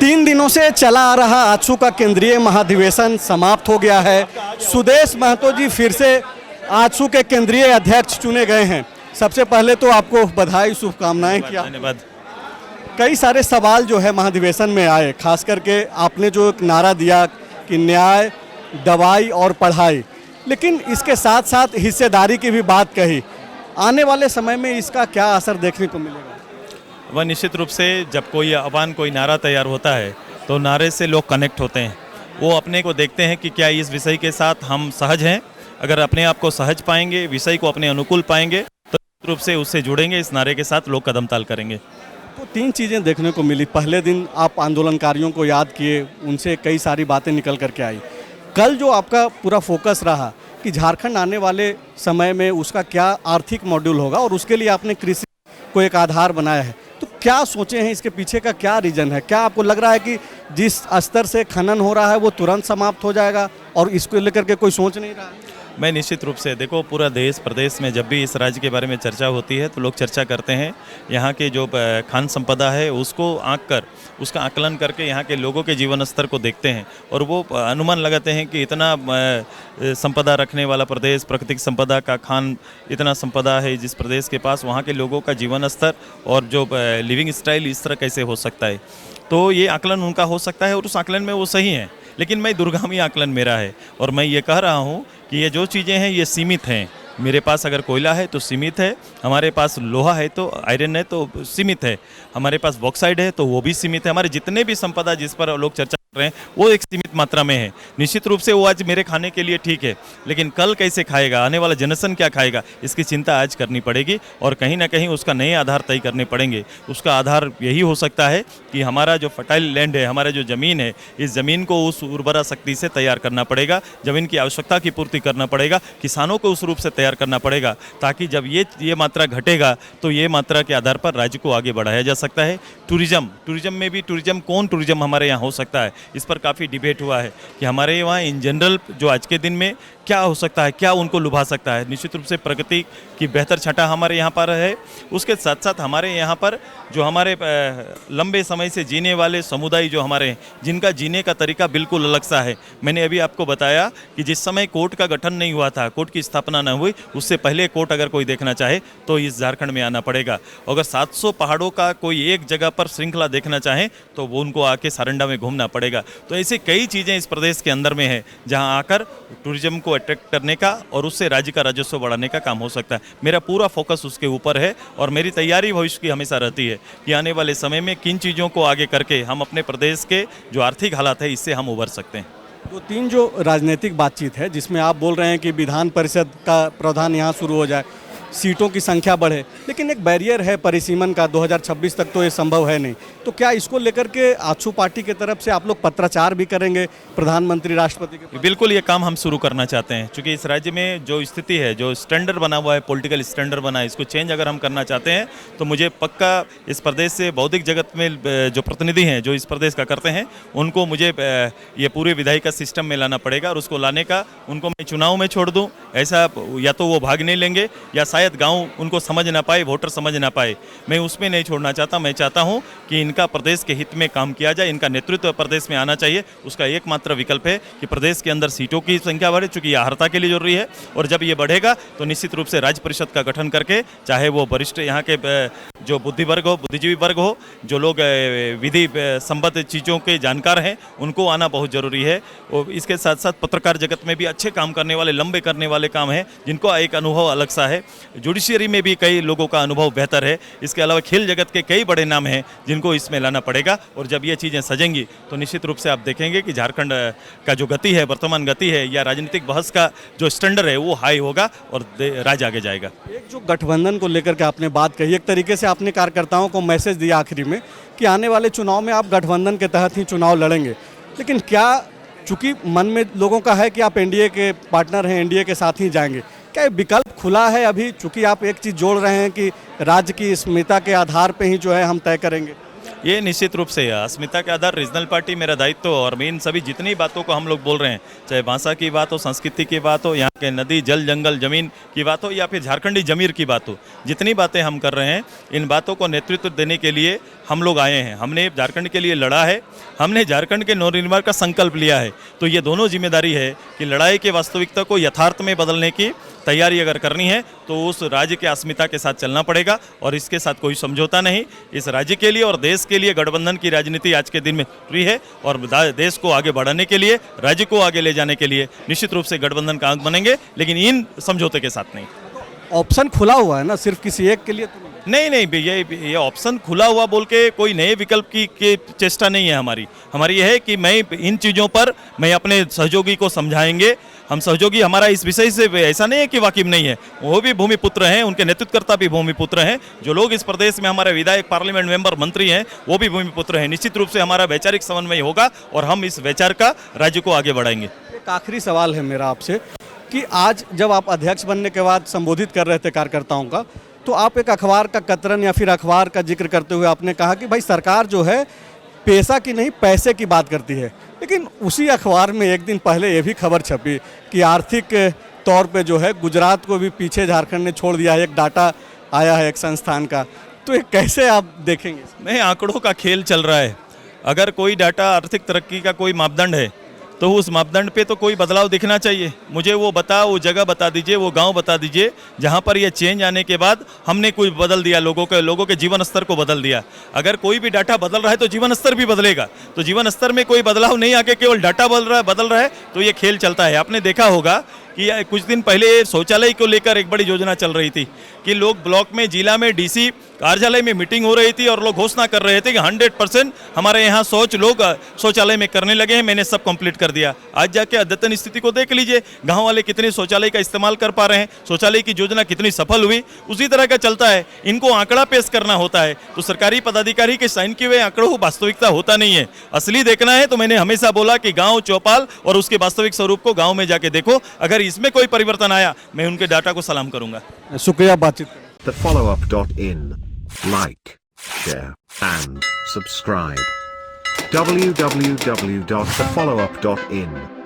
3 दिनों से चला आ रहा आजसू का केंद्रीय महाधिवेशन समाप्त हो गया है। सुदेश महतो जी फिर से आजसू के केंद्रीय अध्यक्ष चुने गए हैं। सबसे पहले तो आपको बधाई, शुभकामनाएं। क्या धन्यवाद। कई सारे सवाल जो है महाधिवेशन में आए, खास करके आपने जो एक नारा दिया कि न्याय, दवाई और पढ़ाई, लेकिन इसके साथ साथ हिस्सेदारी की भी बात कही। आने वाले समय में इसका क्या असर देखने को मिलेगा? वह निश्चित रूप से जब कोई आह्वान, कोई नारा तैयार होता है तो नारे से लोग कनेक्ट होते हैं। वो अपने को देखते हैं कि क्या इस विषय के साथ हम सहज हैं। अगर अपने आप को सहज पाएंगे, विषय को अपने अनुकूल पाएंगे, तो निश्चित रूप से उससे जुड़ेंगे, इस नारे के साथ लोग कदम ताल करेंगे। तो 3 चीज़ें देखने को मिली। पहले दिन आप आंदोलनकारियों को याद किए, उनसे कई सारी बातें निकल करके आई। कल जो आपका पूरा फोकस रहा कि झारखंड आने वाले समय में उसका क्या आर्थिक मॉड्यूल होगा, और उसके लिए आपने कृषि को एक आधार बनाया है। तो क्या सोचे हैं, इसके पीछे का क्या रीज़न है? क्या आपको लग रहा है कि जिस स्तर से खनन हो रहा है वो तुरंत समाप्त हो जाएगा और इसको लेकर के कोई सोच नहीं रहा है? मैं निश्चित रूप से, देखो, पूरा देश प्रदेश में जब भी इस राज्य के बारे में चर्चा होती है तो लोग चर्चा करते हैं यहाँ के जो खान संपदा है उसको आंक कर, उसका आकलन करके यहाँ के लोगों के जीवन स्तर को देखते हैं और वो अनुमान लगाते हैं कि इतना संपदा रखने वाला प्रदेश, प्राकृतिक संपदा का खान इतना संपदा है जिस प्रदेश के पास, वहाँ के लोगों का जीवन स्तर और जो लिविंग स्टाइल इस तरह कैसे हो सकता है। तो ये आकलन उनका हो सकता है और उस आकलन में वो सही हैं, लेकिन मैं दूरगामी आकलन मेरा है और मैं ये कह रहा हूँ कि ये जो चीज़ें हैं ये सीमित हैं। मेरे पास अगर कोयला है तो सीमित है, हमारे पास लोहा है तो आयरन है तो सीमित है, हमारे पास बॉक्साइड है तो वो भी सीमित है। हमारे जितने भी संपदा जिस पर लोग चर्चा कर रहे हैं वो एक सीमित मात्रा में है। निश्चित रूप से वो आज मेरे खाने के लिए ठीक है, लेकिन कल कैसे खाएगा, आने वाला जनरेशन क्या खाएगा, इसकी चिंता आज करनी पड़ेगी और कहीं ना कहीं उसका नए आधार तय करने पड़ेंगे। उसका आधार यही हो सकता है कि हमारा जो फर्टाइल लैंड है, हमारा जो ज़मीन है, इस ज़मीन को उस उर्वरा शक्ति से तैयार करना पड़ेगा, ज़मीन की आवश्यकता की पूर्ति करना पड़ेगा, किसानों को उस रूप से तैयार करना पड़ेगा, ताकि जब ये मात्रा घटेगा तो ये मात्रा के आधार पर राज्य को आगे बढ़ाया जा सकता है। टूरिज्म में भी कौन टूरिज्म हमारे यहाँ हो सकता है, इस पर काफ़ी डिबेट हुआ है कि हमारे वहाँ इन जनरल जो आज के दिन में क्या हो सकता है, क्या उनको लुभा सकता है। निश्चित रूप से प्रगति की बेहतर छटा हमारे यहाँ पर है। उसके साथ साथ हमारे यहाँ पर जो हमारे लंबे समय से जीने वाले समुदाय जो हमारे हैं, जिनका जीने का तरीका बिल्कुल अलग सा है। मैंने अभी आपको बताया कि जिस समय कोर्ट का गठन नहीं हुआ था, कोर्ट की स्थापना न हुई, उससे पहले कोर्ट अगर कोई देखना चाहे तो इस झारखंड में आना पड़ेगा। अगर 700 पहाड़ों का कोई एक जगह पर श्रृंखला देखना चाहे तो वो उनको आके सारंडा में घूमना पड़ेगा। तो ऐसी कई चीज़ें इस प्रदेश के अंदर में है जहाँ आकर टूरिज्म को अट्रैक्ट करने का और उससे राज्य का राजस्व बढ़ाने का काम हो सकता है। मेरा पूरा फोकस उसके ऊपर है और मेरी तैयारी भविष्य की हमेशा रहती है कि आने वाले समय में किन चीज़ों को आगे करके हम अपने प्रदेश के जो आर्थिक हालात है इससे हम उभर सकते हैं। तो 3 जो राजनीतिक बातचीत है जिसमें आप बोल रहे हैं कि विधान परिषद का प्रावधान यहाँ शुरू हो जाए, सीटों की संख्या बढ़े, लेकिन एक बैरियर है परिसीमन का, 2026 तक तो ये संभव है नहीं। तो क्या इसको लेकर के आजसू पार्टी की तरफ से आप लोग पत्राचार भी करेंगे प्रधानमंत्री, राष्ट्रपति के? बिल्कुल, ये काम हम शुरू करना चाहते हैं, क्योंकि इस राज्य में जो स्थिति है, जो स्टैंडर्ड बना हुआ है, पॉलिटिकल स्टैंडर्ड बना है, इसको चेंज अगर हम करना चाहते हैं तो मुझे पक्का इस प्रदेश से बौद्धिक जगत में जो प्रतिनिधि हैं जो इस प्रदेश का करते हैं उनको मुझे ये पूरे विधायी का सिस्टम में लाना पड़ेगा और उसको लाने का उनको मैं चुनाव में छोड़ दूँ। ऐसा या तो वो भाग नहीं लेंगे या शायद गांव उनको समझ ना पाए, वोटर समझ ना पाए। मैं उसमें नहीं छोड़ना चाहता। मैं चाहता हूं कि इनका प्रदेश के हित में काम किया जाए, इनका नेतृत्व प्रदेश में आना चाहिए। उसका एकमात्र विकल्प है कि प्रदेश के अंदर सीटों की संख्या बढ़े, चूंकि यह अर्हता के लिए जरूरी है, और जब ये बढ़ेगा तो निश्चित रूप से राज्य परिषद का गठन करके, चाहे वो वरिष्ठ यहाँ के जो बुद्धिजीवी वर्ग हो, जो लोग विधि संबद्ध चीज़ों के जानकार हैं, उनको आना बहुत जरूरी है। और इसके साथ साथ पत्रकार जगत में भी अच्छे काम करने वाले, लंबे करने वाले काम हैं, जिनको एक अनुभव अलग सा है। जुडिशियरी में भी कई लोगों का अनुभव बेहतर है। इसके अलावा खेल जगत के कई बड़े नाम हैं जिनको इसमें लाना पड़ेगा, और जब ये चीज़ें सजेंगी तो निश्चित रूप से आप देखेंगे कि झारखंड का जो गति है, वर्तमान गति है, या राजनीतिक बहस का जो स्टैंडर्ड है वो हाई होगा और राज्य आगे जाएगा। एक जो गठबंधन को लेकर के आपने बात कही, एक तरीके से आपने कार्यकर्ताओं को मैसेज दिया आखिरी में कि आने वाले चुनाव में आप गठबंधन के तहत ही चुनाव लड़ेंगे, लेकिन क्या, चूंकि मन में लोगों का है कि आप एनडीए के पार्टनर हैं, एनडीए के साथ ही जाएंगे, क्या विकल्प खुला है अभी? चूंकि आप एक चीज़ जोड़ रहे हैं कि राज्य की अस्मिता के आधार पे ही जो है हम तय करेंगे। ये निश्चित रूप से अस्मिता के आधार रीजनल पार्टी मेरा दायित्व, और मेन सभी जितनी बातों को हम लोग बोल रहे हैं, चाहे भाषा की बात हो, संस्कृति की बात हो, यहाँ के नदी जल जंगल जमीन की बात हो, या फिर झारखंडी जमीर की बात हो, जितनी बातें हम कर रहे हैं, इन बातों को नेतृत्व देने के लिए हम लोग आए हैं। हमने झारखंड के लिए लड़ा है, हमने झारखंड के नवनिर्माण का संकल्प लिया है। तो ये दोनों जिम्मेदारी है कि लड़ाई के वास्तविकता को यथार्थ में बदलने की तैयारी अगर करनी है तो उस राज्य के अस्मिता के साथ चलना पड़ेगा, और इसके साथ कोई समझौता नहीं। इस राज्य के लिए और देश के लिए गठबंधन की राजनीति आज के दिन में फ्री है, और देश को आगे बढ़ाने के लिए, राज्य को आगे ले जाने के लिए निश्चित रूप से गठबंधन का अंग बनेंगे, लेकिन इन समझौते के साथ नहीं। ऑप्शन खुला हुआ है ना, सिर्फ किसी एक के लिए तो नहीं। नहीं, ये ऑप्शन खुला हुआ बोल के कोई नए विकल्प की चेष्टा नहीं है हमारी ये है कि मैं इन चीज़ों पर मैं अपने सहयोगी को समझाएंगे। हम सहयोगी हमारा इस विषय से ऐसा नहीं है कि वाकिफ नहीं है, वो भी भूमिपुत्र हैं, उनके नेतृत्वकर्ता भी भूमिपुत्र हैं। जो लोग इस प्रदेश में हमारे विधायक, पार्लियामेंट मेंबर, मंत्री हैं, वो भी भूमिपुत्र हैं। निश्चित रूप से हमारा वैचारिक समन्वय होगा और हम इस वैचार का राज्य को आगे बढ़ाएंगे। एक आखिरी सवाल है मेरा आपसे कि आज जब आप अध्यक्ष बनने के बाद संबोधित कर रहे थे कार्यकर्ताओं का, तो आप एक अखबार का कतरन या फिर अखबार का जिक्र करते हुए आपने कहा कि भाई सरकार जो है पैसा की नहीं पैसे की बात करती है। लेकिन उसी अखबार में एक दिन पहले ये भी खबर छपी कि आर्थिक तौर पे जो है गुजरात को भी पीछे झारखंड ने छोड़ दिया है। एक डाटा आया है एक संस्थान का, तो ये कैसे आप देखेंगे? नहीं, आंकड़ों का खेल चल रहा है। अगर कोई डाटा आर्थिक तरक्की का कोई मापदंड है तो उस मापदंड पे तो कोई बदलाव दिखना चाहिए। मुझे वो वो जगह बता दीजिए, वो गांव बता दीजिए जहां पर ये चेंज आने के बाद हमने कुछ बदल दिया, लोगों के जीवन स्तर को बदल दिया। अगर कोई भी डाटा बदल रहा है तो जीवन स्तर भी बदलेगा। तो जीवन स्तर में कोई बदलाव नहीं आके केवल डाटा बदल रहा है तो ये खेल चलता है। आपने देखा होगा कि कुछ दिन पहले शौचालय को लेकर एक बड़ी योजना चल रही थी कि लोग ब्लॉक में, जिला में, डीसी कार्यालय में मीटिंग हो रही थी और लोग घोषणा कर रहे थे कि 100% हमारे यहाँ लोग शौचालय में करने लगे हैं, मैंने सब कंप्लीट कर दिया। आज जाके अद्यतन स्थिति को देख लीजिए, गांव वाले कितने शौचालय का इस्तेमाल कर पा रहे हैं, शौचालय की योजना कितनी सफल हुई, उसी तरह का चलता है। इनको आंकड़ा पेश करना होता है, तो सरकारी पदाधिकारी के साइन किए हुए आंकड़ों वास्तविकता होता नहीं है। असली देखना है तो मैंने हमेशा बोला कि गाँव, चौपाल और उसके वास्तविक स्वरूप को गाँव में जाके देखो। अगर इसमें कोई परिवर्तन आया मैं उनके डाटा को सलाम करूंगा। शुक्रिया बातचीत। TheFollowUp.in. Like, share, and subscribe. www.thefollowup.in